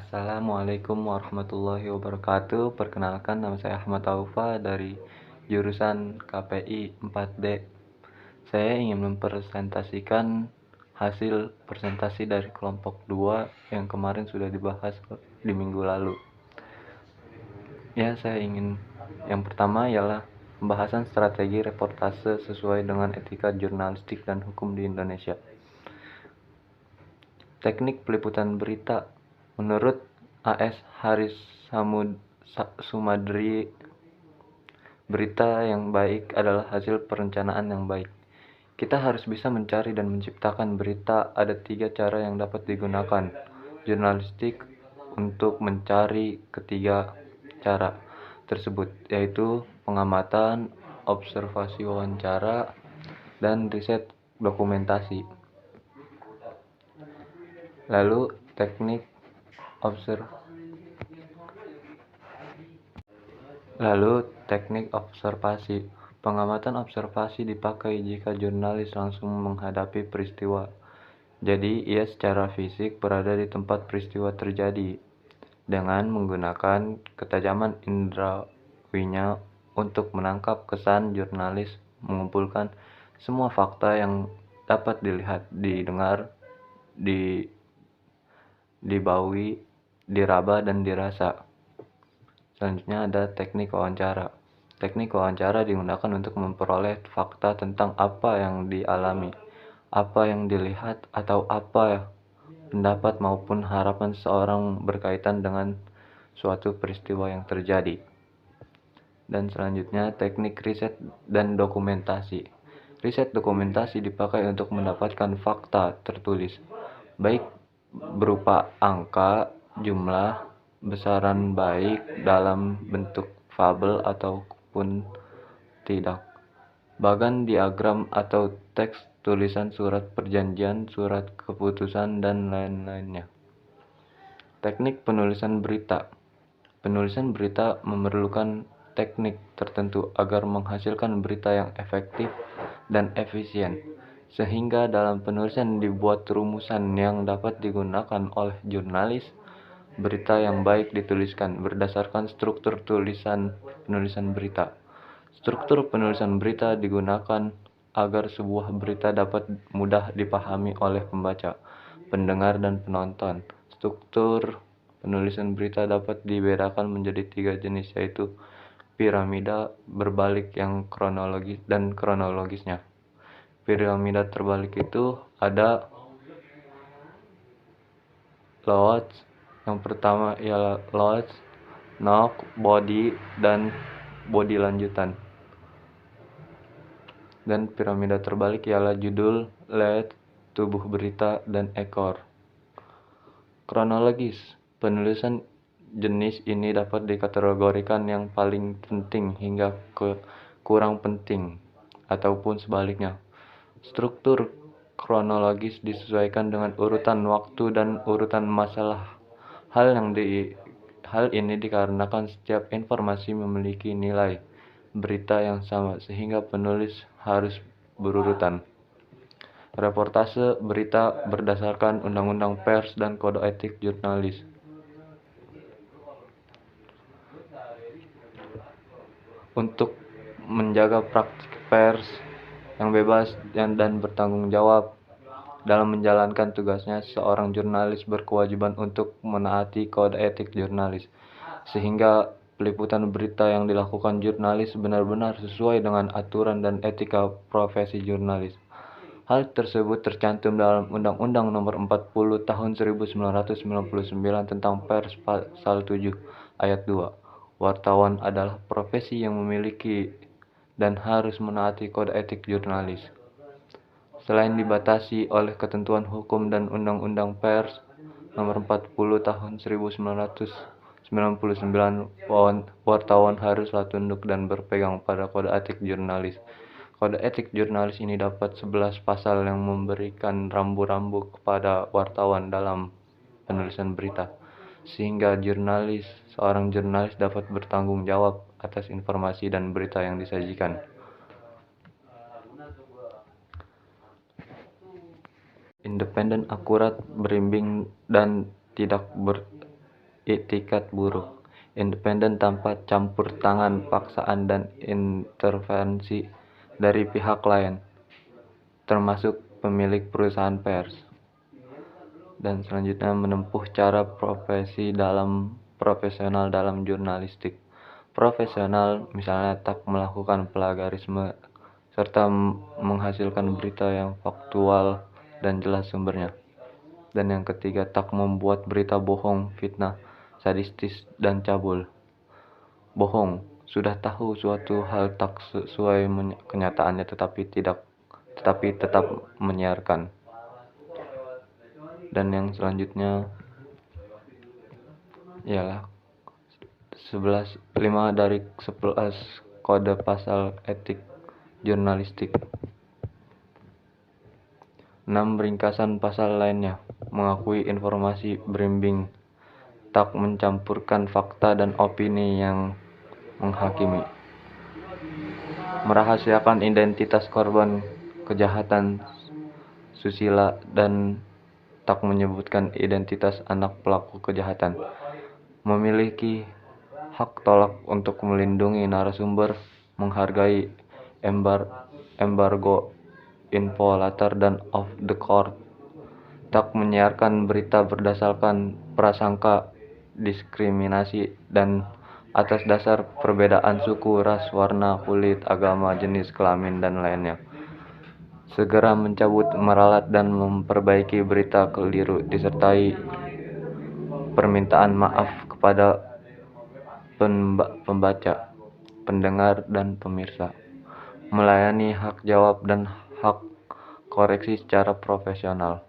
Assalamualaikum warahmatullahi wabarakatuh. Perkenalkan, nama saya Ahmad Taufa dari jurusan KPI 4D. Saya ingin mempresentasikan hasil presentasi dari kelompok 2 yang kemarin sudah dibahas di minggu lalu. Yang pertama ialah pembahasan strategi reportase sesuai dengan etika jurnalistik dan hukum di Indonesia. Teknik peliputan berita. Menurut A.S. Haris Sumadri, berita yang baik adalah hasil perencanaan yang baik. Kita harus bisa mencari dan menciptakan berita. Ada 3 cara yang dapat digunakan jurnalistik untuk mencari ketiga cara tersebut, yaitu pengamatan, observasi wawancara, dan riset dokumentasi. Lalu teknik observasi. Pengamatan observasi dipakai jika jurnalis langsung menghadapi peristiwa. Jadi, ia secara fisik berada di tempat peristiwa terjadi dengan menggunakan ketajaman indrawinya untuk menangkap kesan. Jurnalis mengumpulkan semua fakta yang dapat dilihat, didengar, dibaui, diraba, dan dirasa. Selanjutnya ada teknik wawancara. Teknik wawancara digunakan untuk memperoleh fakta tentang apa yang dialami, apa yang dilihat, atau apa pendapat maupun harapan seseorang berkaitan dengan suatu peristiwa yang terjadi. Dan selanjutnya teknik riset dan dokumentasi. Riset dokumentasi dipakai untuk mendapatkan fakta tertulis, baik berupa angka, jumlah, besaran, baik dalam bentuk fabel ataupun tidak, bahkan diagram atau teks tulisan surat perjanjian, surat keputusan, dan lain-lainnya. Teknik penulisan berita. Penulisan berita memerlukan teknik tertentu agar menghasilkan berita yang efektif dan efisien, sehingga dalam penulisan dibuat rumusan yang dapat digunakan oleh jurnalis. Berita yang baik dituliskan berdasarkan struktur penulisan berita. Struktur penulisan berita digunakan agar sebuah berita dapat mudah dipahami oleh pembaca, pendengar, dan penonton. Struktur penulisan berita dapat dibedakan menjadi 3 jenis, yaitu piramida berbalik yang kronologis dan kronologisnya. Piramida terbalik itu ada loads. Yang pertama ialah loads, knock, body, dan body lanjutan. Dan piramida terbalik ialah judul, lead, tubuh berita, dan ekor. Kronologis. Penulisan jenis ini dapat dikategorikan yang paling penting hingga ke kurang penting, ataupun sebaliknya. Struktur kronologis disesuaikan dengan urutan waktu dan urutan masalah. Hal ini dikarenakan setiap informasi memiliki nilai berita yang sama, sehingga penulis harus berurutan. Reportase berita berdasarkan Undang-Undang Pers dan Kode Etik Jurnalis. Untuk menjaga praktik pers yang bebas dan bertanggung jawab dalam menjalankan tugasnya, seorang jurnalis berkewajiban untuk menaati kode etik jurnalis, sehingga peliputan berita yang dilakukan jurnalis benar-benar sesuai dengan aturan dan etika profesi jurnalis. Hal tersebut tercantum dalam Undang-Undang Nomor 40 Tahun 1999 tentang Pers Pasal 7 Ayat 2. Wartawan adalah profesi yang memiliki dan harus menaati kode etik jurnalis. Selain dibatasi oleh ketentuan hukum dan Undang-Undang Pers Nomor 40 Tahun 1999, wartawan haruslah tunduk dan berpegang pada kode etik jurnalis. Kode etik jurnalis ini dapat 11 pasal yang memberikan rambu-rambu kepada wartawan dalam penulisan berita, sehingga seorang jurnalis dapat bertanggung jawab atas informasi dan berita yang disajikan. Independen, akurat, berimbang, dan tidak itikat buruk, independen tanpa campur tangan paksaan dan intervensi dari pihak lain, termasuk pemilik perusahaan pers. Dan selanjutnya menempuh cara profesional dalam jurnalistik. Profesional misalnya tak melakukan plagiarisme serta menghasilkan berita yang faktual dan jelas sumbernya. Dan yang ketiga, tak membuat berita bohong, fitnah, sadistis, dan cabul. Bohong, sudah tahu suatu hal tak sesuai kenyataannya tetapi tetap menyiarkan. Dan yang selanjutnya ialah 5 dari 11 kode pasal etik jurnalistik. 6 ringkasan pasal lainnya mengakui informasi berimbing, tak mencampurkan fakta dan opini yang menghakimi, merahasiakan identitas korban kejahatan susila dan tak menyebutkan identitas anak pelaku kejahatan, memiliki hak tolak untuk melindungi narasumber, menghargai embargo info latar dan off the court, tak menyiarkan berita berdasarkan prasangka diskriminasi dan atas dasar perbedaan suku, ras, warna kulit, agama, jenis kelamin, dan lainnya. Segera mencabut, meralat, dan memperbaiki berita keliru disertai permintaan maaf kepada pembaca, pendengar, dan pemirsa. Melayani hak jawab dan hak koreksi secara profesional.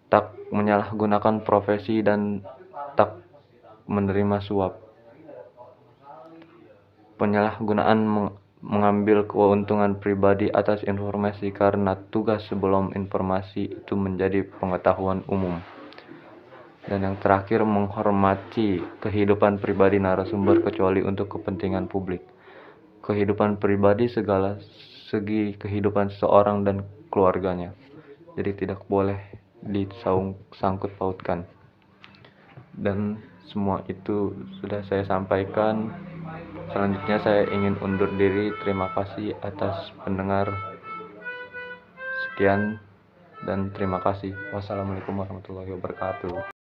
Tak menyalahgunakan profesi dan tak menerima suap. Penyalahgunaan mengambil keuntungan pribadi atas informasi karena tugas sebelum informasi itu menjadi pengetahuan umum. Dan yang terakhir, menghormati kehidupan pribadi narasumber kecuali untuk kepentingan publik. Kehidupan pribadi segala segi kehidupan seseorang dan keluarganya. Jadi tidak boleh disangkut pautkan. Dan semua itu sudah saya sampaikan. Selanjutnya saya ingin undur diri. Terima kasih atas pendengar. Sekian dan terima kasih. Wassalamualaikum warahmatullahi wabarakatuh.